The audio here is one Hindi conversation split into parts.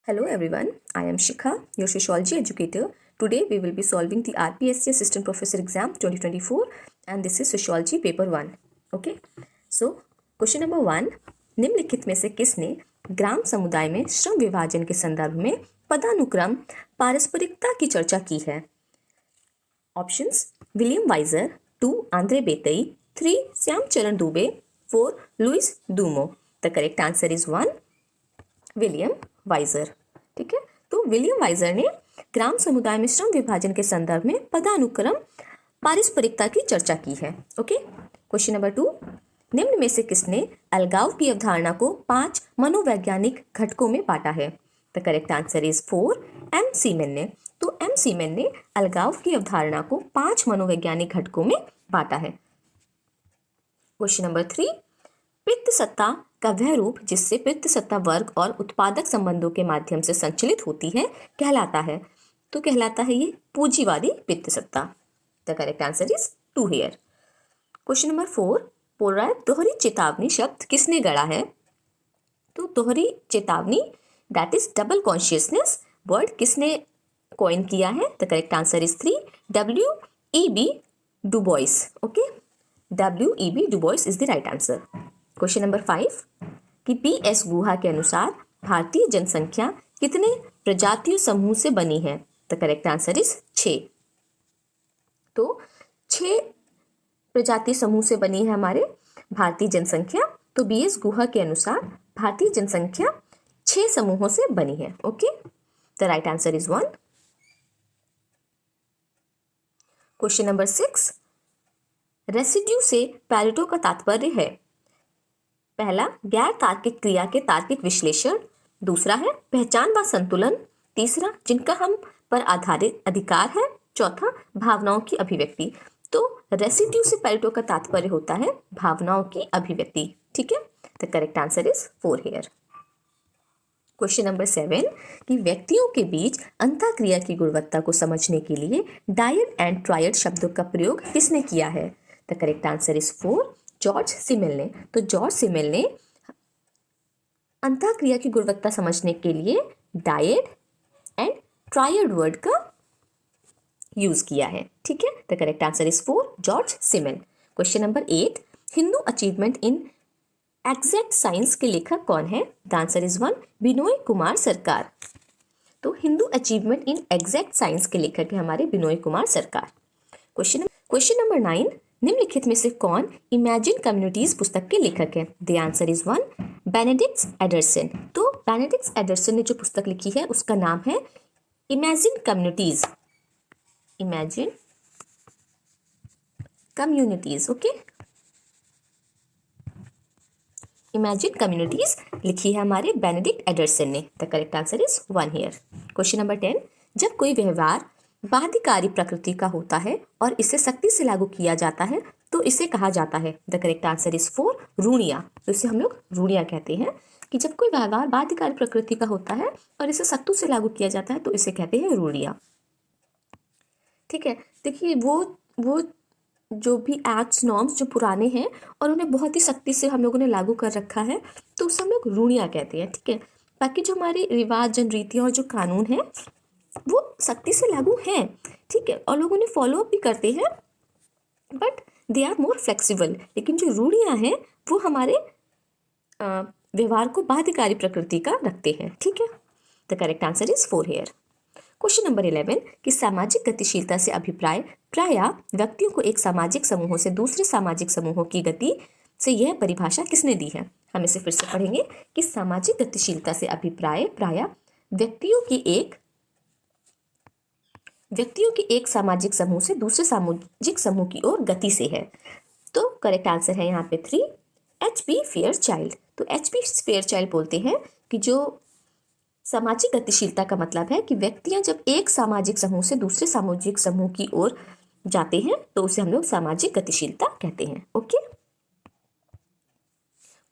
Hello everyone, I am Shikha, your sociology educator. Today we will be solving the RPSC Assistant Professor Exam 2024 and this is Sociology Paper 1. Okay, so question number 1, निम्नलिखित में से किसने ग्राम समुदाय में श्रम विभाजन के संदर्भ में पदानुक्रम पारस्परिकता की चर्चा की है? Options William Wiser, 2 Andre Beteille, 3 Shyamacharan Dube, 4 Louis Dumont. The correct answer is 1 William Wiser. ठीक है, तो विलियम वाइजर ने ग्राम समुदाय में श्रम विभाजन के संदर्भ में पदानुक्रम पारस्परिकता की चर्चा की है. ओके, क्वेश्चन नंबर 2, निम्न में से किसने अलगाव की अवधारणा को 5 मनोवैज्ञानिक घटकों में बांटा है? The correct answer is 4 M Seeman ने. तो एम सीमेन ने अलगाव की अवधारणा को 5 मनोवैज्ञानिक घटकों में बांटा है. क्वेश्चन नंबर 3, पित्त सत्ता का वह रूप जिससे पित्त सत्ता वर्ग और उत्पादक संबंधों के माध्यम से संचालित होती है कहलाता है? तो कहलाता है ये पूंजीवादी पित्त सत्ता. The correct answer is 2 here. Question number 4, पोलराय दोहरी चेतावनी शब्द किसने गढ़ा है? तो दोहरी चेतावनी that is double consciousness word किसने कॉइन किया है? The correct answer is 3 W.E.B. Dubois. Okay, W.E.B. Dubois is the right answer. Question number 5 कि P.S. गुहा के अनुसार भारतीय जनसंख्या कितने प्रजातीय समूह से बनी है? The correct answer is 6. तो 6 प्रजातीय समूह से बनी है हमारे भारतीय जनसंख्या. तो B.S. गुहा के अनुसार भारतीय जनसंख्या 6 समूहों से बनी है. Okay, the right answer is 1. Question number 6, residue से पैरेटो का तात्पर्य है? पहला, गैर तार्किक क्रिया के तार्किक विश्लेषण. दूसरा है पहचान व संतुलन. तीसरा, जिनका हम पर आधारित अधिकार है. चौथा, भावनाओं की अभिव्यक्ति. तो रेसिड्यू से पैरेटो का तात्पर्य होता है भावनाओं की अभिव्यक्ति. ठीक है, the correct answer is 4 here. Question number 7 कि व्यक्तियों के बीच अंतःक्रिया की गुणवत्ता को समझने के लिए डायड एंड ट्रायड शब्दों का प्रयोग किसने किया है? The correct answer is 4 George Simmel ने. तो जॉर्ज सिमेल ने अंतःक्रिया की गुणवत्ता समझने के लिए डायड एंड ट्रायड वर्ड का यूज किया है. ठीक है, the correct answer is 4 George Simmel. Question number 8, Hindu achievement in exact science के लेखक कौन है? The answer is 1 Binoy Kumar सरकार. तो Hindu achievement in exact science के लेखक है हमारे बिनोय कुमार सरकार. क्वेश्चन नंबर 9, निम्नलिखित में से कौन इमेजिन कम्युनिटीज पुस्तक के लेखक है? The answer is 1 Benedict Anderson. तो बेनेडिक्ट एडरसन ने जो पुस्तक लिखी है उसका नाम है imagine communities. Imagine communities. Okay, imagine communities लिखी है हमारे बेनेडिक्ट एडरसन ने. The correct answer is 1 here. Question number 10, जब कोई व्यवहार बाध्यकारी प्रकृति का होता है और इसे सख्ती से लागू किया जाता है तो इसे कहा जाता है? The correct answer is 4 रूढ़ियाँ. तो इसे हम लोग रूढ़ियाँ कहते हैं कि जब कोई व्यवहार बाध्यकारी प्रकृति का होता है और इसे सख्ती से लागू किया जाता है तो इसे कहते हैं रूढ़ियाँ. ठीक है, देखिए वो जो भी एक्ट्स नॉर्म्स जो पुराने हैं और उन्हें बहुत ही सख्ती से हम लोगों ने लागू कर रखा है तो उसे हम लोग रूढ़ियाँ कहते हैं. ठीक है, बाकी जो हमारे रिवाज जन रीतियाँ और जो कानून है वो सख्ती से लागू हैं. ठीक है, और लोग उन्हें फॉलो अप भी करते हैं but they are more flexible. लेकिन जो रूढ़ियाँ हैं वो हमारे व्यवहार को बाध्यकारी प्रकृति का रखते हैं. ठीक है, the correct answer is 4 here. Question number 11 कि सामाजिक गतिशीलता से अभिप्राय प्रायः व्यक्तियों को एक सामाजिक समूहों से दूसरे सामाजिक समूहों की गति से यह परिभाषा किसने दी है? हम इसे फिर से पढ़ेंगे कि सामाजिक गतिशीलता से अभिप्राय प्रायः व्यक्तियों की एक सामाजिक समूह से दूसरे सामाजिक समूह की ओर गति से है. तो करेक्ट आंसर है यहाँ पे 3 H.P. फेयरचाइल्ड. तो H.P. फेयरचाइल्ड बोलते हैं कि जो सामाजिक गतिशीलता का मतलब है कि व्यक्तियां जब एक सामाजिक समूह से दूसरे सामाजिक समूह की ओर जाते हैं तो उसे हम लोग सामाजिक गतिशीलता कहते हैं. ओके,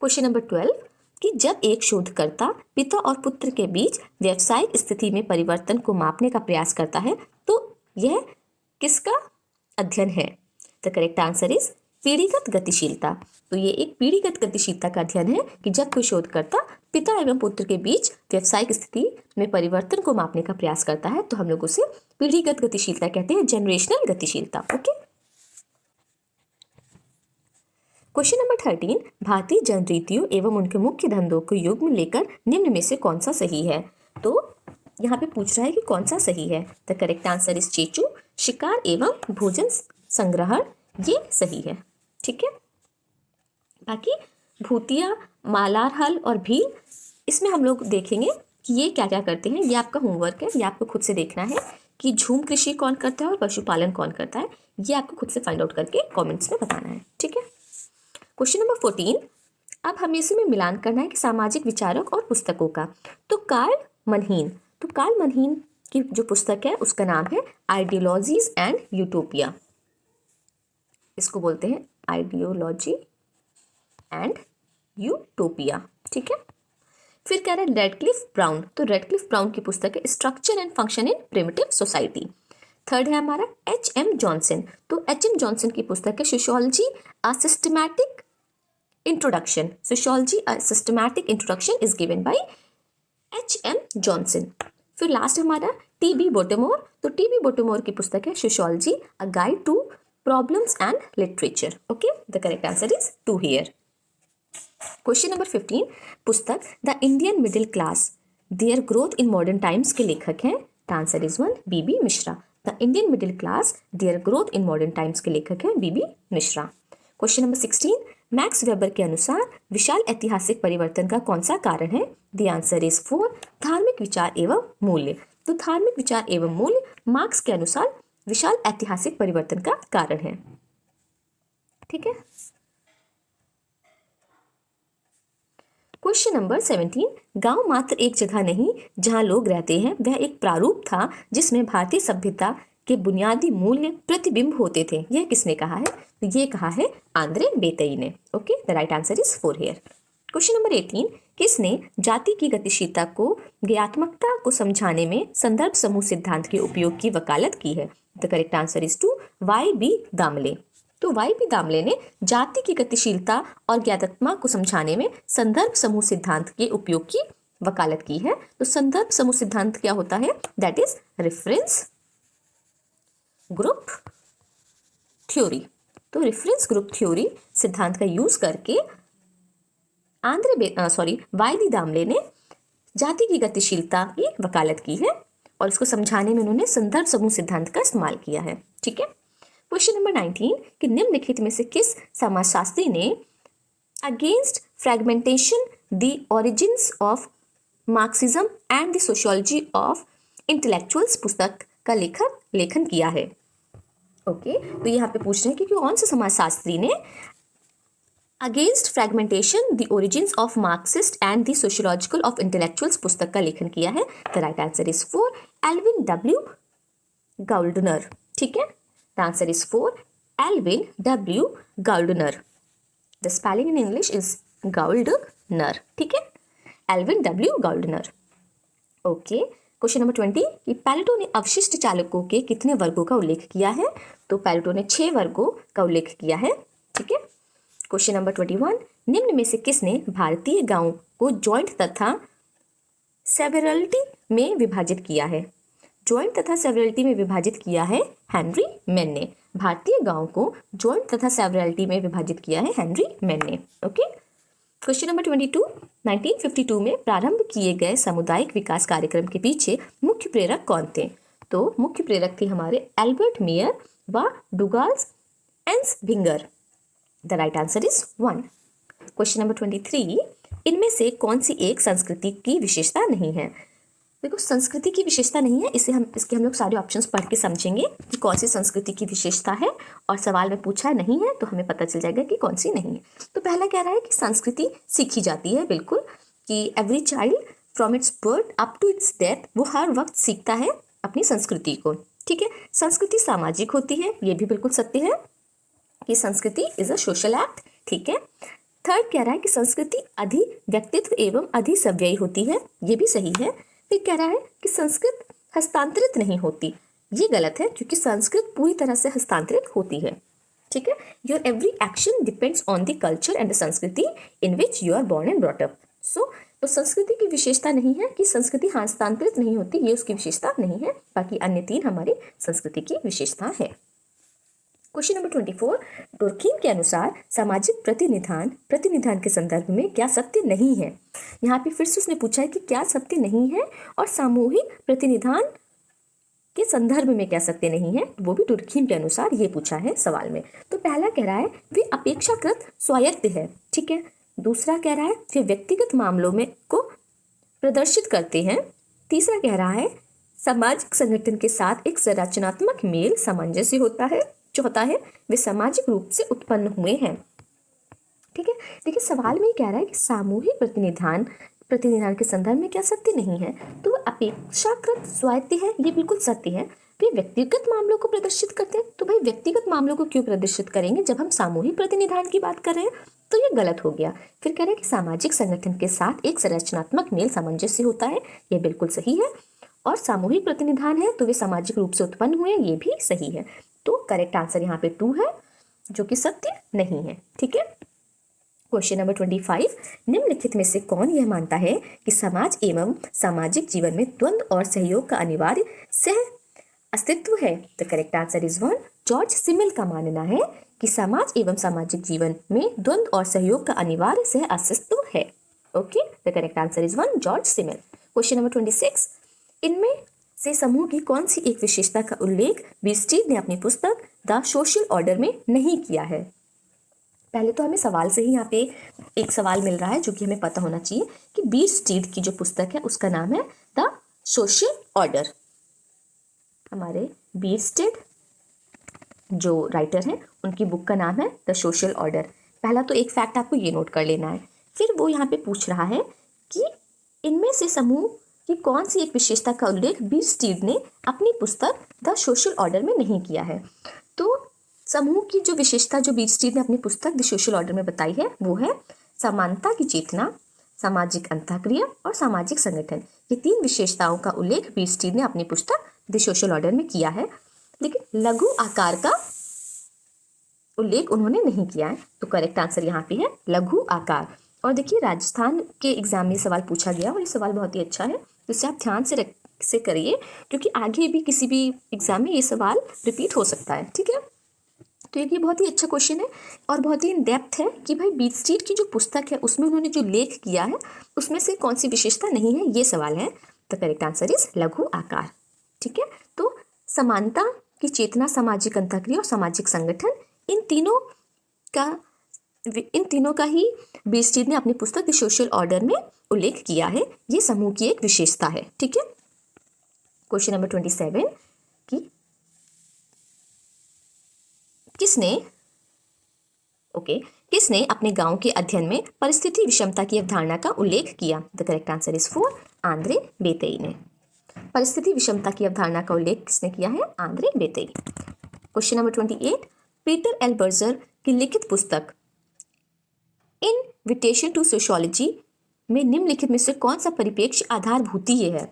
क्वेश्चन नंबर 12 कि जब एक शोधकर्ता पिता और पुत्र के बीच व्यावसायिक स्थिति में परिवर्तन को मापने का प्रयास करता है तो यह किसका अध्ययन है? द करेक्ट आंसर इज पीढ़ीगत गतिशीलता, तो ये एक पीढ़ीगत गतिशीलता का अध्ययन है कि जब कोई शोधकर्ता पिता एवं पुत्र के बीच व्यावसायिक स्थिति में परिवर्तन को मापने का प्रयास करता है तो हम लोग उसे पीढ़ीगत गतिशीलता कहते हैं, जनरेशनल गतिशीलता। ओके, क्वेश्चन नंबर 13, भारतीय जनरीतियों एवं उनके मुख्य धंधों को योग में लेकर निम्न में से कौन सा सही है। तो यहाँ पे पूछ रहा है कि कौन सा सही है। द करेक्ट आंसर इज चेचू, शिकार एवं भोजन संग्रहण, ये सही है। ठीक है, बाकी भूतिया, मालार हल और भील, इसमें हम लोग देखेंगे कि ये क्या क्या करते हैं। ये आपका होमवर्क है, ये आपको खुद से देखना है कि झूम कृषि कौन करता है और पशुपालन कौन करता है। ये आपको खुद से फाइंड आउट करके कमेंट्स में बताना है। ठीक है, क्वेश्चन नंबर 14, अब हमें इसमें मिलान करना है कि सामाजिक विचारक और पुस्तकों का। तो कार्ल मनहीन की जो पुस्तक है उसका नाम है आइडियोलॉजीज एंड यूटोपिया। इसको बोलते हैं आइडियोलॉजी एंड यूटोपिया। ठीक है, फिर कह रहा है रेडक्लिफ ब्राउन, तो रेडक्लिफ ब्राउन की पुस्तक है structure and function in primitive society. Third है हमारा H.M. जॉनसन, तो H.M. जॉनसन की पुस्तक है sociology a systematic introduction. Sociology a systematic introduction is given by H.M. Johnson. फिर लास्ट हमारा T.B. बोटेमोर, तो T.B. बोटेमोर की पुस्तक है sociology a guide to problems and literature. Okay, the correct answer is 2 here. Question number 15, पुस्तक the Indian middle class their growth in modern times के लेखक हैं। The answer is 1, B.B. Mishra. The Indian middle class their growth in modern times के लेखक हैं B.B. Mishra. Question number 16, max weber के अनुसार विशाल ऐतिहासिक परिवर्तन का कौन सा कारण है। द आंसर इज 4, धार्मिक विचार एवं मूल्य। तो धार्मिक विचार एवं मूल्य मार्क्स के अनुसार विशाल ऐतिहासिक परिवर्तन का कारण है। ठीक है, क्वेश्चन नंबर 17, गांव मात्र एक जगह नहीं जहां लोग रहते हैं, वह एक प्रारूप था जिसमें भारतीय सभ्यता के बुनियादी मूल्य प्रतिबिंब होते थे। यह किसने कहा है। तो ये कहा है आंद्रे बेतई ने। Okay, the right answer is 4 here. Question number 18, किसने जाति की गतिशीलता को ज्ञात्मकता को समझाने में संदर्भ समूह सिद्धांत के उपयोग की वकालत की है। The correct answer is 2, Y.B. Damle. तो Y.B. दामले ने जाति की गतिशीलता और ज्ञातात्मक को समझाने में संदर्भ समूह सिद्धांत के उपयोग की वकालत की है। तो संदर्भ समूह सिद्धांत क्या होता है, that is reference group theory. तो रेफरेंस ग्रुप थ्योरी सिद्धांत का यूज करके Y.B. दामले ने जाति की गतिशीलता की वकालत की है और इसको समझाने में उन्होंने संदर्भ समूह सिद्धांत का इस्तेमाल किया है। ठीक है, क्वेश्चन नंबर 19, कि निम्नलिखित में से किस समाजशास्त्री ने against fragmentation the origins of Marxism and the sociology of intellectuals पुस्तक का लेखन किया है। ओके, तो यहाँ पे पूछ रहे हैं कि कौन से समाजशास्त्री ने against fragmentation the origins of Marxist and the sociological of intellectuals पुस्तक का लेखन किया है। The right answer is 4, Alvin W. Gouldner. ठीक है, the answer is 4, Alvin W. Gouldner. The spelling in English is Gouldner. ठीक है, Alvin W. Gouldner. Okay, question number 20, कि प्लेटो ने अवशिष्ट चालकों के कितने वर्गों का उल्लेख किया है। तो प्लेटो ने 6 वर्गों का उल्लेख किया है। ठीक है, क्वेश्चन नंबर 21, निम्न में से किसने भारतीय गांव को जॉइंट तथा सेवरलिटी में विभाजित किया है। जॉइंट तथा सेवरलिटी में विभाजित किया है हेनरी मैन ने। भारतीय गांव को जॉइंट तथा सेवरलिटी में विभाजित किया है हेनरी मैन ने। ओके, क्वेश्चन नंबर 22, 1952 में प्रारंभ किए गए सामुदायिक विकास कार्यक्रम के पीछे मुख्य प्रेरक कौन थे। तो मुख्य प्रेरक थे हमारे एल्बर्ट मेयर व Douglas Ensminger. The right answer is 1। Question number 23, इनमें से कौन सी एक संस्कृति की विशेषता नहीं है। देखो, संस्कृति की विशेषता नहीं है, इसके हम लोग सारे ऑप्शंस पढ़ के समझेंगे कि कौन सी संस्कृति की विशेषता है, और सवाल में पूछा नहीं है तो हमें पता चल जाएगा कि कौन सी नहीं है। तो पहला कह रहा है कि संस्कृति सीखी जाती है, बिल्कुल, कि every child from its birth up to its death, वो हर वक्त सीखता है अपनी संस्कृति को। ठीक है, संस्कृति सामाजिक होती है, ये भी बिल्कुल सत्य है कि संस्कृति इज अ सोशल एक्ट। ठीक है, थर्ड कह रहा है कि संस्कृति अधि व्यक्तित्व एवं अधि सव्ययी होती है, ये भी सही है। फिर कह रहा है कि संस्कृत हस्तांतरित नहीं होती, ये गलत है क्योंकि संस्कृत पूरी तरह से हस्तांतरित होती है। ठीक है। Your every action depends on the culture and the sanskriti in which you are born and brought up. So तो संस्कृति की विशेषता नहीं है कि संस्कृति हस्तांतरित नहीं होती, ये उसकी विशेषता नहीं है। बाकी अन्य 3 हमारी संस्कृति की विशेषता है। क्वेश्चन नंबर 24, डुर्खीम के अनुसार सामाजिक प्रतिनिधान के संदर्भ में क्या सत्य नहीं है। यहाँ पे फिर से उसने पूछा है कि क्या सत्य नहीं है और सामूहिक प्रतिनिधान के संदर्भ में क्या सत्य नहीं है, वो भी डुर्खीम के अनुसार ये पूछा है सवाल में। तो पहला कह रहा है वे अपेक्षाकृत स्वायत्त है, ठीक है। दूसरा कह रहा है वे व्यक्तिगत मामलों में को प्रदर्शित करते हैं। तीसरा कह रहा है सामाजिक संगठन के साथ एक संरचनात्मक मेल सामंजस्य होता है। चौथा है वे सामाजिक रूप से उत्पन्न हुए हैं, ठीक है। देखिए सवाल में कह रहा है कि सामूहिक प्रतिनिधान के संदर्भ में क्या सत्य नहीं है, तो वह अपेक्षाकृत स्वायत्त है, ये बिल्कुल सत्य है। वे व्यक्तिगत मामलों को प्रदर्शित करते हैं, तो भाई व्यक्तिगत मामलों को क्यों प्रदर्शित करेंगे जब हम सामूहिक प्रतिनिधान की बात कर रहे हैं, तो ये गलत हो गया। फिर कह रहे हैं कि सामाजिक संगठन के साथ एक संरचनात्मक मेल सामंजस्य होता है, ये बिल्कुल सही है। और सामूहिक प्रतिनिधान है तो वे सामाजिक रूप से उत्पन्न हुए, ये भी सही है। तो करेक्ट आंसर यहाँ पे 2 है, जो कि सत्य नहीं है, ठीक है। क्वेश्चन नंबर 25, निम्नलिखित में से कौन यह मानता है कि समाज एवं सामाजिक जीवन में द्वंद्व और सहयोग का अनिवार्य सह अस्तित्व है। The correct answer is 1। George simile का मानना है कि समाज एवं सामाजिक जीवन में द्वंद्व और सहयोग का अनिवार्य सह अस्तित्व है। Okay, the correct answer is 1, George simile. Question number 26, इनमें से समूह की कौन सी एक विशेषता का उल्लेख बीस्टीड ने अपनी पुस्तक द सोशल ऑर्डर में नहीं किया है। पहले तो हमें सवाल से ही यहाँ पे एक सवाल मिल रहा है जो कि हमें पता होना चाहिए कि बीस्टीड की जो पुस्तक है उसका नाम है द सोशल ऑर्डर। हमारे बीस्टीड जो राइटर हैं उनकी बुक का नाम है द सोशल ऑर्डर। पहला तो एक फैक्ट आपको ये नोट कर लेना है। फिर वो यहाँ पे पूछ रहा है कि इनमें से समूह कि कौन सी एक विशेषता का उल्लेख बीस्टीड ने अपनी पुस्तक द सोशल ऑर्डर में नहीं किया है। तो समूह की जो विशेषता जो बीस्टीड ने अपनी पुस्तक द सोशल ऑर्डर में बताई है वो है समानता की चेतना, सामाजिक अंतःक्रिया और सामाजिक संगठन। ये 3 विशेषताओं का उल्लेख बीस्टीड ने अपनी पुस्तक द सोशल ऑर्डर में किया है, लेकिन लघु आकार का उल्लेख उन्होंने नहीं किया है। तो करेक्ट आंसर यहाँ पे है लघु आकार। और देखिए राजस्थान के एग्जाम में सवाल पूछा गया और ये सवाल बहुत ही अच्छा है, तो इसे आप ध्यान से करिए क्योंकि आगे भी किसी भी एग्जाम में ये सवाल रिपीट हो सकता है, ठीक है। तो ये बहुत ही अच्छा क्वेश्चन है और बहुत ही इन डेप्थ है कि भाई बीस्टीड की जो पुस्तक है उसमें उन्होंने जो लेख किया है उसमें से कौन सी विशेषता नहीं है, ये सवाल है। तो करेक्ट आंसर इज लघु आकार, ठीक है। तो समानता की चेतना, सामाजिक अंतःक्रिया और सामाजिक संगठन, इन तीनों का ही बीस्टीड ने अपनी पुस्तक द सोशल ऑर्डर में उल्लेख किया है। ये समूह की एक विशेषता है, ठीक है। क्वेश्चन नंबर 27 कि किसने अपने गांव के अध्ययन में परिस्थिति विषमता की अवधारणा का उल्लेख किया। The correct answer is 4, Andre Beteille ने। परिस्थिति विषमता की अवधारणा का उल्लेख किसने किया है, Andre Beteille. Question number 28, Peter L Berger की लिखित पुस्तक इनविटेशन टू सोशियोलॉजी में निम्नलिखित में से कौन सा परिप्रेक्ष्य आधारभूतीय है।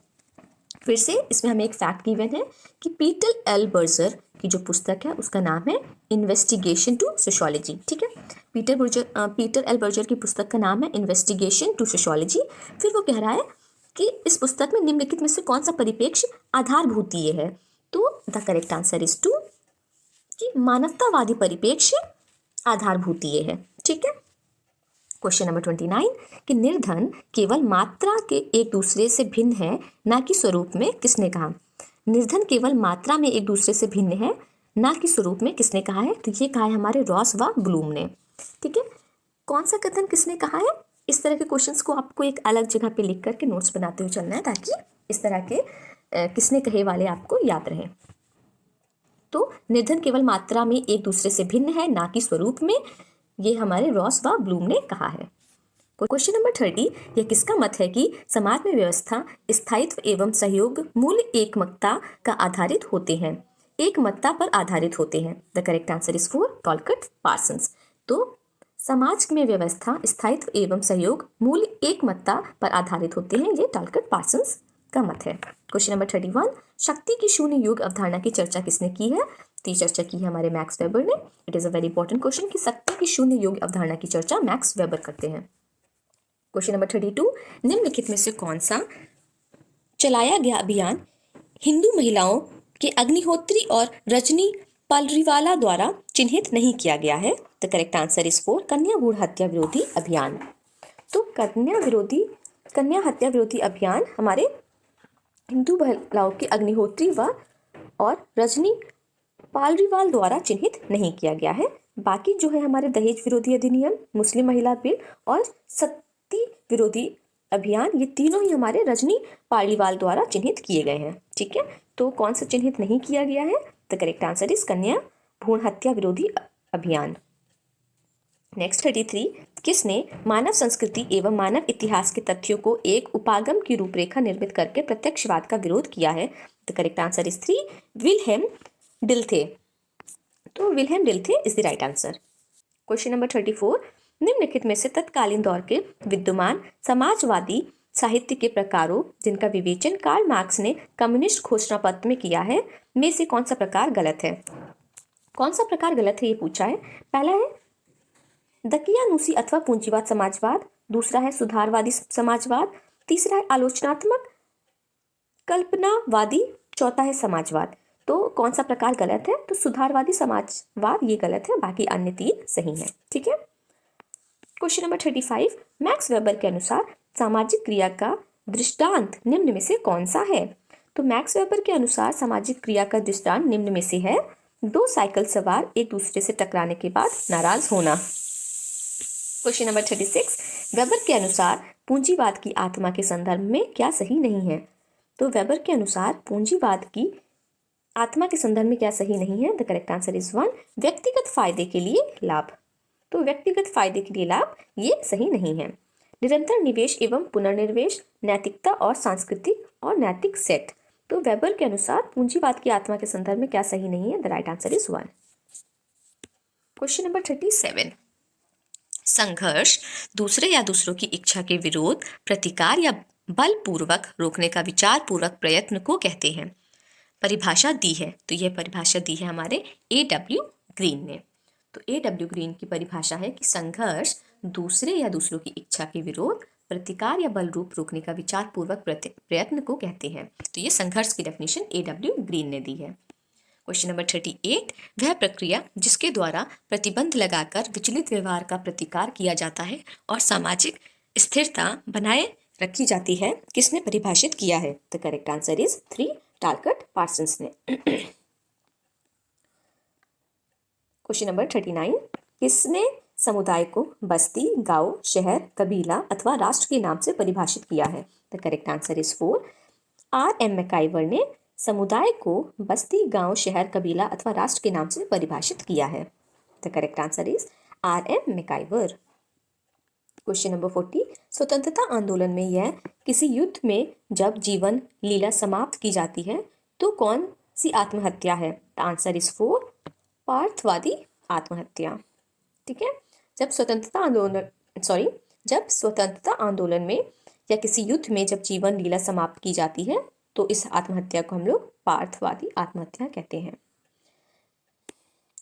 फिर से इसमें हमें एक फैक्ट गिवन है कि पीटर एल बर्जर की जो पुस्तक है उसका नाम है इन्वेस्टिगेशन टू सोशियोलॉजी, ठीक है। पीटर एल बर्जर की पुस्तक का नाम है इन्वेस्टिगेशन टू सोशियोलॉजी। फिर वो कह रहा है कि इस पुस्तक में निम्नलिखित में से कौन सा परिप्रेक्ष्य आधारभूतीय है। तो द करेक्ट आंसर इज 2 कि मानवतावादी परिप्रेक्ष्य आधारभूतीय है, ठीक है। क्वेश्चन नंबर 29 कि निर्धन केवल मात्रा के एक दूसरे से भिन्न है ना कि स्वरूप में, किसने कहा। निर्धन केवल मात्रा में एक दूसरे से भिन्न है ना कि स्वरूप में, किसने कहा है। तो ये कहा है हमारे रॉस व ब्लूम ने, ठीक है। कौन सा कथन किसने कहा है, इस तरह के क्वेश्चंस को आपको एक अलग जगह पे लिख करके नोट्स बनाते हुए चलना है ताकि इस तरह के किसने कहे वाले आपको याद रहें। तो निर्धन केवल मात्रा में एक दूसरे से भिन्न है ना कि स्वरूप में, ये हमारे रॉस व ब्लूम ने कहा है। क्वेश्चन नंबर 30, यह किसका मत है कि समाज में व्यवस्था, स्थायित्व एवं सहयोग मूल एकमतता का आधारित होते हैं, एकमतता पर आधारित होते हैं। The correct answer is 4, Talcott Parsons. तो समाज में व्यवस्था, स्थायित्व एवं सहयोग मूल एकमतता पर आधारित होते हैं, ये टॉलकट पार्सन्स का मत है। क्वेश्चन नंबर 31, शक्ति की शून्य युग अवधारणा की चर्चा किसने की है। की चर्चा की है हमारे मैक्स वेबर ने। It is a very important question कि सत्ता की शून्य योग अवधारणा की चर्चा मैक्स वेबर करते हैं। क्वेश्चन नंबर 32, निम्नलिखित में से कौन सा चलाया गया अभियान हिंदू महिलाओं के अग्निहोत्री और रजनी पालरीवाला द्वारा चिन्हित नहीं किया गया है? द करेक्ट आंसर इज 4, कन्या भ्रूण हत्या विरोधी अभियान। तो कन्या हत्या विरोधी अभियान हमारे हिंदू महिलाओं के अग्निहोत्री और रजनी पालरीवाल द्वारा चिन्हित नहीं किया गया है। बाकी जो है हमारे दहेज विरोधी अधिनियम, मुस्लिम महिला बिल और सती विरोधी अभियान, ये तीनों ही हमारे रजनी पालरीवाल द्वारा चिन्हित किए गए हैं। ठीक है, तो कौन सा चिन्हित नहीं किया गया है? द करेक्ट आंसर इज कन्या भ्रूण हत्या विरोधी अभियान। नेक्स्ट 33, किसने मानव संस्कृति एवं मानव इतिहास के तथ्यों को एक उपागम की रूपरेखा निर्मित करके प्रत्यक्षवाद का विरोध किया है? The correct answer is 3, Wilhelm Dilthey. तो Wilhelm Dilthey is the right answer. Question number 34, निम्नलिखित में से तत्कालीन दौर के विद्यमान समाजवादी साहित्य के प्रकारों जिनका विवेचन कार्ल मार्क्स ने कम्युनिस्ट घोषणा पत्र में किया है में से कौन सा प्रकार गलत है? कौन सा प्रकार गलत है ये पूछा है। पहला है दकियानूसी अथवा पूंजीवाद समाजवाद, दूसरा है सुधारवादी समाजवाद, तीसरा है आलोचनात्मक कल्पनावादी, चौथा है समाजवाद। तो कौन सा प्रकार गलत है? तो सुधारवादी समाजवाद ये गलत है, बाकी अन्य तीन सही है। ठीक है। क्वेश्चन नंबर 35, मैक्स वेबर के अनुसार सामाजिक क्रिया का दृष्टांत निम्न में से कौन सा है? तो मैक्स वेबर के अनुसार सामाजिक क्रिया का दृष्टांत निम्न में से है दो साइकिल सवार एक दूसरे से टकराने के बाद नाराज होना। क्वेश्चन नंबर 36, वेबर के अनुसार पूंजीवाद की आत्मा के संदर्भ में क्या सही नहीं है? तो वेबर के अनुसार पूंजीवाद की आत्मा के संदर्भ में क्या सही नहीं है? द करेक्ट आंसर इज 1, व्यक्तिगत फायदे के लिए लाभ। तो व्यक्तिगत फायदे के लिए लाभ ये सही नहीं है। निरंतर निवेश एवं पुनर्निवेश, नैतिकता और सांस्कृतिक और नैतिक सेट। तो वेबर के अनुसार पूंजीवाद की आत्मा के संदर्भ में क्या सही नहीं है? The right answer is 1। Question number 37, संघर्ष दूसरे या दूसरों की इच्छा के विरोध, प्रतिकार या बलपूर्वक रोकने का विचारपूर्वक प्रयत्न को कहते हैं। परिभाषा दी है, तो यह परिभाषा दी है हमारे A.W. ग्रीन ने। तो A.W. ग्रीन की परिभाषा है कि संघर्ष दूसरे या दूसरों की इच्छा के विरोध, प्रतिकार या बल रूप रोकने का विचारपूर्वक प्रयत्न को कहते हैं। तो ये संघर्ष की डेफिनेशन A.W. ग्रीन ने दी है। क्वेश्चन नंबर 38, वह प्रक्रिया जिसके द्वारा प्रतिबंध लगाकर विचलित व्यवहार का प्रतिकार किया जाता है और सामाजिक स्थिरता बनाए रखी जाती है, किसने परिभाषित किया है? The correct answer is 3, टालकट Parsons ने। क्वेश्चन नंबर 39, किसने समुदाय को बस्ती, गांव, शहर, कबीला अथवा राष्ट्र के नाम से परिभाषित किया है? The correct answer is 4, R.M. MacIver ने समुदाय को बस्ती, गांव, शहर, कबीला अथवा राष्ट्र के नाम से परिभाषित किया है। The correct answer is R.M. MacIver. Question number 40, स्वतंत्रता आंदोलन में यह किसी युद्ध में जब जीवन लीला समाप्त की जाती है तो कौन सी आत्महत्या है? द आंसर इज 4, पार्थवादी आत्महत्या। ठीक है, जब स्वतंत्रता आंदोलन में या किसी युद्ध में जब जीवन लीला समाप्त की जाती है तो इस आत्महत्या को हम लोग पार्थवादी आत्महत्या कहते हैं।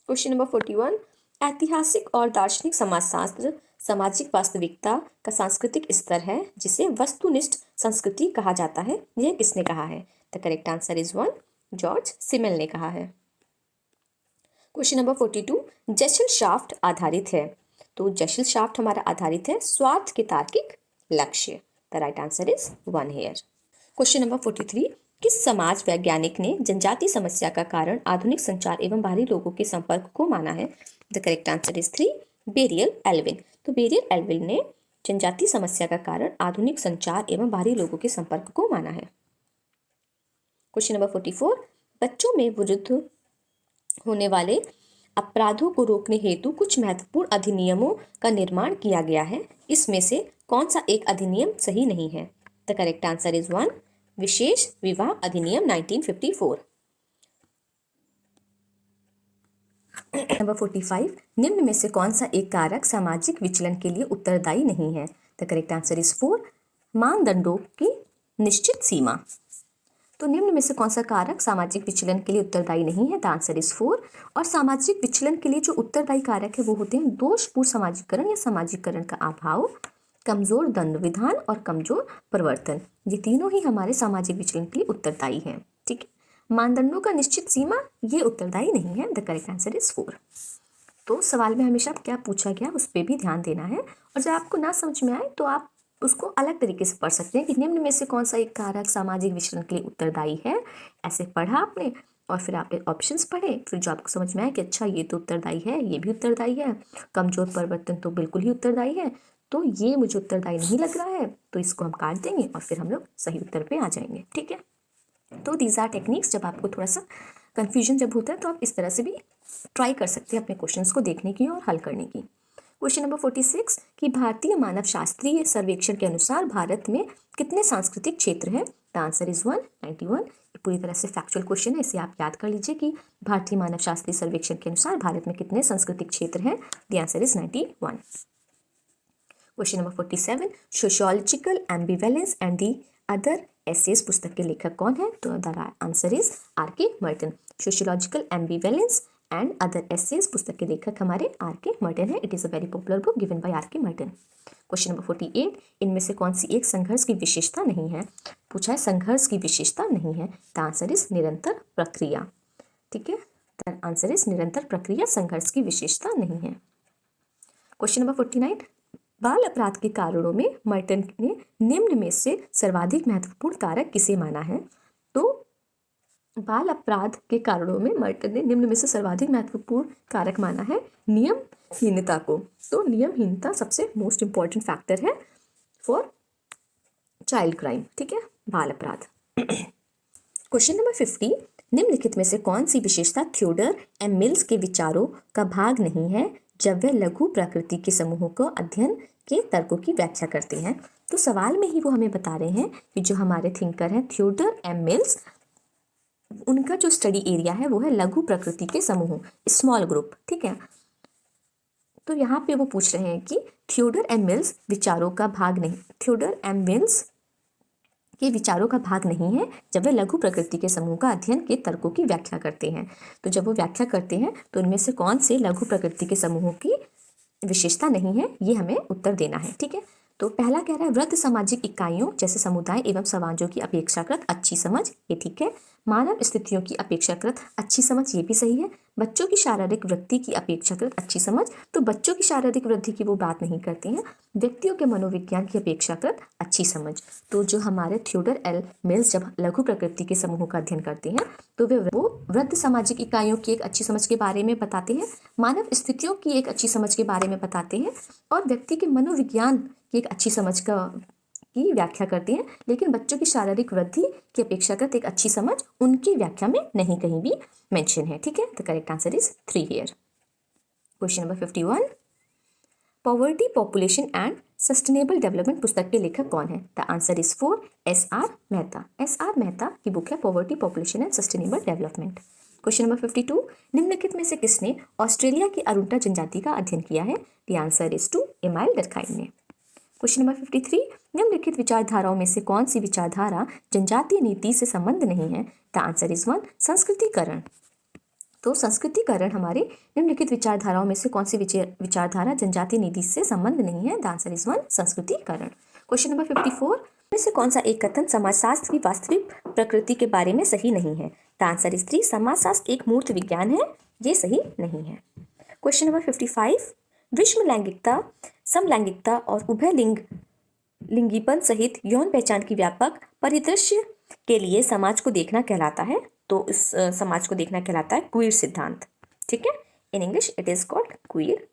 क्वेश्चन नंबर 41, ऐतिहासिक और दार्शनिक समाजशास्त्र सामाजिक वास्तविकता का सांस्कृतिक स्तर है जिसे वस्तुनिष्ठ संस्कृति कहा जाता है, यह किसने कहा है? The correct answer is 1, George Simmel ने कहा है। क्वेश्चन नंबर 42, जेशलशाफ्ट आधारित है, तो जेशलशाफ्ट हमारा आधारित है स्वार्थ के तार्किक लक्ष्य। The right answer is 1 here. Question number 43, किस समाज वैज्ञानिक ने जनजाति समस्या का कारण आधुनिक संचार एवं बाहरी लोगों के संपर्क को माना है? The correct answer is 3, Verrier Elwin. तो बेरियल एल्विन ने जनजाति समस्या का कारण आधुनिक संचार एवं बाहरी लोगों के संपर्क को माना है। क्वेश्चन नंबर 44, बच्चों में विरुद्ध होने वाले अपराधों को रोकने हेतु कुछ महत्वपूर्ण अधिनियमों का निर्माण किया गया है, इसमें से कौन सा एक अधिनियम सही नहीं है? द करेक्ट आंसर इज 1, विशेष विवाह अधिनियम 1954। नंबर 45, निम्न में से कौन सा एक कारक सामाजिक विचलन के लिए उत्तरदायी नहीं है? द करेक्ट आंसर इज 4, मानदंडों की निश्चित सीमा। तो निम्न में से कौन सा कारक सामाजिक विचलन के लिए उत्तरदायी नहीं है? The answer is 4। और सामाजिक विचलन के लिए जो उत्तरदायी कारक है वो होते हैं दोषपूर्ण सामाजिकरण या सामाजिकरण का अभाव, कमजोर दंड विधान और कमजोर प्रवर्तन। ये तीनों ही हमारे सामाजिक विचलन के लिए उत्तरदायी हैं। ठीक है, मानदंडों का निश्चित सीमा ये उत्तरदायी नहीं है। The correct answer is 4। तो सवाल में हमेशा क्या पूछा गया उस पर भी ध्यान देना है, और जब आपको ना समझ में आए तो आप उसको अलग तरीके से पढ़ सकते हैं कि निम्न में से कौन सा एक कारक सामाजिक विचलन के लिए उत्तरदायी है। ऐसे पढ़ा आपने और फिर आपने ऑप्शंस पढ़े, फिर जो आपको समझ में आया कि अच्छा ये तो उत्तरदायी है, ये भी उत्तरदायी है, कमजोर परिवर्तन तो बिल्कुल ही उत्तरदायी है, तो ये मुझे उत्तरदायी नहीं लग रहा है, तो इसको हम काट देंगे और फिर हम लोग सही उत्तर पे आ जाएंगे। ठीक है, तो दीज आर टेक्निक्स। जब आपको थोड़ा सा कन्फ्यूजन जब होता है तो आप इस तरह से भी ट्राई कर सकते हैं अपने क्वेश्चंस को देखने की और हल करने की। क्वेश्चन नंबर 46 कि भारतीय मानव शास्त्रीय सर्वेक्षण के अनुसार भारत में कितने सांस्कृतिक क्षेत्र हैं? The answer is 191। ये पूरी तरह से फैक्चुअल क्वेश्चन है, इसे आप याद कर लीजिए कि भारतीय मानव शास्त्रीय सर्वेक्षण के अनुसार भारत में कितने सांस्कृतिक क्षेत्र हैं? The answer is 91। Question number 47 sociological ambivalence and the other essays पुस्तक के लेखक कौन है? तो the answer is RK. Merton. Sociological ambivalence and other essays पुस्तक के लेखक हमारे आर.के. मर्टन है। It is a very popular book given by RK. Merton. Question number 48 इनमें से कौन सी एक संघर्ष की विशेषता नहीं है? पूछा है संघर्ष की विशेषता नहीं है। द आंसर इज निरंतर प्रक्रिया। ठीक है, द आंसर इज निरंतर प्रक्रिया संघर्ष की विशेषता नहीं है। क्वेश्चन नंबर 49 बाल अपराध के कारणों में मर्टन ने निम्न में से सर्वाधिक महत्वपूर्ण कारक किसे माना है? तो बाल अपराध के कारणों में मर्टन ने निम्न में से सर्वाधिक महत्वपूर्ण कारक माना है नियमहीनता को। तो नियमहीनता सबसे मोस्ट इंपॉर्टेंट फैक्टर है फॉर चाइल्ड क्राइम। ठीक है, बाल अपराध। क्वेश्चन नंबर 50 निम्नलिखित में से कौन सी विशेषता थियोडर एम मिल्स के विचारों का भाग नहीं है जब वह लघु प्रकृति के समूहों को अध्ययन के तर्कों की व्याख्या करते हैं? तो सवाल में ही वो हमें बता रहे हैं कि जो हमारे थिंकर हैं थियोडर एम मिल्स, उनका जो स्टडी एरिया है वो है लघु प्रकृति के समूह, स्मॉल ग्रुप। ठीक है, तो यहाँ पे वो पूछ रहे हैं कि थियोडर एम मिल्स विचारों का भाग नहीं, थियोडर एम मिल्स के विचारों का भाग नहीं है जब वे लघु प्रकृति के समूह का अध्ययन के तर्कों की व्याख्या करते हैं। तो जब वो व्याख्या करते हैं तो इनमें से कौन से लघु प्रकृति के समूहों की विशेषता नहीं है, ये हमें उत्तर देना है। ठीक है, तो पहला कह रहा है वृद्ध सामाजिक इकाइयों जैसे समुदाय एवं समाजों की अपेक्षाकृत अच्छी समझ, ये ठीक है। मानव स्थितियों की अपेक्षाकृत अच्छी समझ, ये भी सही है। बच्चों की शारीरिक वृद्धि की अपेक्षाकृत अच्छी समझ, तो बच्चों की शारीरिक वृद्धि की वो बात नहीं करते हैं। व्यक्तियों के मनोविज्ञान की अपेक्षाकृत अच्छी समझ, तो जो हमारे थियोडर एल मिल्स जब लघु प्रकृति के समूहों का अध्ययन करते हैं तो वो वृद्ध सामाजिक इकाइयों की एक अच्छी समझ के बारे में बताते हैं, मानव स्थितियों की एक अच्छी समझ के बारे में बताते हैं और व्यक्ति के मनोविज्ञान की एक अच्छी समझ की व्याख्या करते हैं, लेकिन बच्चों की शारीरिक वृद्धि की अपेक्षाकृत एक अच्छी समझ उनकी व्याख्या में नहीं कहीं भी मेंशन है। ठीक है, the correct answer is 3 here. Question number 51 poverty population and sustainable development पुस्तक के लेखक कौन है? The answer is 4 S.R. Mehta. S.R. Mehta की बुक है poverty population and sustainable development. Question number 52 निम्नलिखित में से किसने ऑस्ट्रेलिया की अरुंटा जनजाति का अध्ययन किया है? द आंसर इज 2 एमाइल डरखाइन ने। क्वेश्चन नंबर 53 निम्नलिखित विचारधाराओं में से कौन सी विचारधारा जनजातीय नीति से संबंध नहीं है? The answer is 1 संस्कृतिकरण। तो संस्कृतिकरण हमारे निम्नलिखित विचारधाराओं में से कौन सी विचारधारा जनजातीय नीति से संबंध नहीं है? द आंसर इज 1 संस्कृतिकरण। क्वेश्चन नंबर 54 में से कौन सा एक कथन समाजशास्त्र की वास्तविक प्रकृति के बारे में सही नहीं है? द आंसर इज 3 समाजशास्त्र एक मूर्त विज्ञान है, ये सही नहीं है। क्वेश्चन नंबर 55 विषम लैंगिकता, समलैंगिकता और उभय लिंगीपन सहित यौन पहचान की व्यापक परिदृश्य के लिए समाज को देखना कहलाता है। तो इस समाज को देखना कहलाता है क्वीर सिद्धांत। ठीक है, in English it is called queer.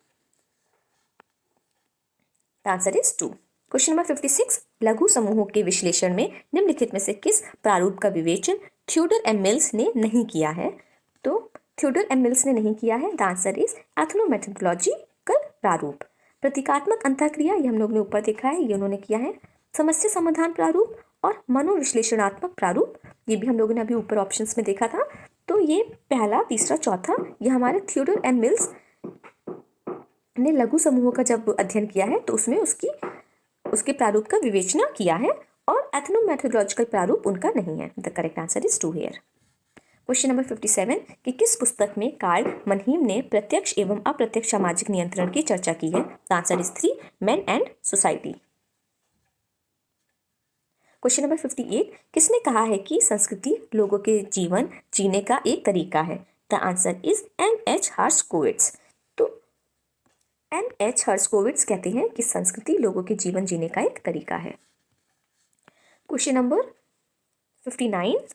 Answer is 2। Question number 56 लघु समूहों के विश्लेषण में निम्नलिखित में से किस प्रारूप का विवेचन थियोडर एम मिल्स ने नहीं किया है? तो थियोडर एम मिल्स ने नहीं किया है। द आंसर इज एथनोमेथोडोलॉजिकल प्रारूप। प्रतीकात्मक अंतःक्रिया, ये हम लोग ने ऊपर देखा है, ये उन्होंने किया है। समस्या समाधान प्रारूप और मनोविश्लेषणात्मक प्रारूप, ये भी हम लोगों ने अभी ऊपर ऑप्शंस में देखा था। तो ये पहला, तीसरा, चौथा, ये हमारे थियोडर एम मिल्स ने लघु समूहों का जब अध्ययन किया है तो उसमें उसके प्रारूप का विवेचना किया है और और एथनोमेथोडोलॉजिकल प्रारूप उनका नहीं है। The correct answer is 2 here. Question number 57 कि किस पुस्तक में कार्ल मनहीम ने प्रत्यक्ष एवं अप्रत्यक्ष सामाजिक नियंत्रण की चर्चा की है? The answer is 3 man and society. Question number 58 किसने कहा है कि संस्कृति लोगों के जीवन जीने का एक तरीका है? The answer is N H. Herskovits. तो एन.एच. हर्शकोविट्ज कहते हैं कि संस्कृति लोगों के जीवन जीने का एक तरीका है। क्वेश्चन नंबर 59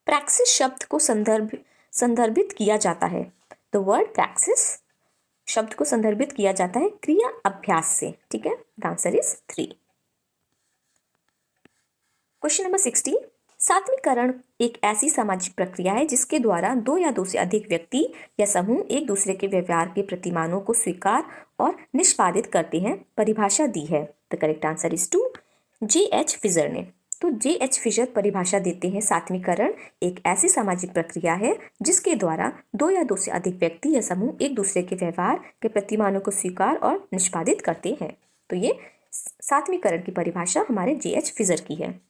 प्रैक्सिस शब्द को संदर्भित किया जाता है। द वर्ड प्रैक्सिस शब्द को संदर्भित किया जाता है क्रिया अभ्यास से। ठीक है, the answer is 3। Question number 60 सात्वीकरण एक ऐसी सामाजिक प्रक्रिया है जिसके द्वारा 2 या 2 से अधिक व्यक्ति या समूह एक दूसरे के व्यवहार के प्रतिमानों को स्वीकार और निष्पादित करते हैं। परिभाषा दी है। The correct answer is 2 JH. Fisher ने। तो जे.एच. फिशर परिभाषा देते हैं सात्वीकरण एक ऐसी सामाजिक प्रक्रिया है जिसके द्वारा 2 या 2 से अधिक व्यक्ति या समूह एक दूसरे के व्यवहार के प्रतिमानों को स्वीकार और निष्पादित करते हैं। तो ये सात्वीकरण की परिभाषा हमारे जे.एच. फिशर की है।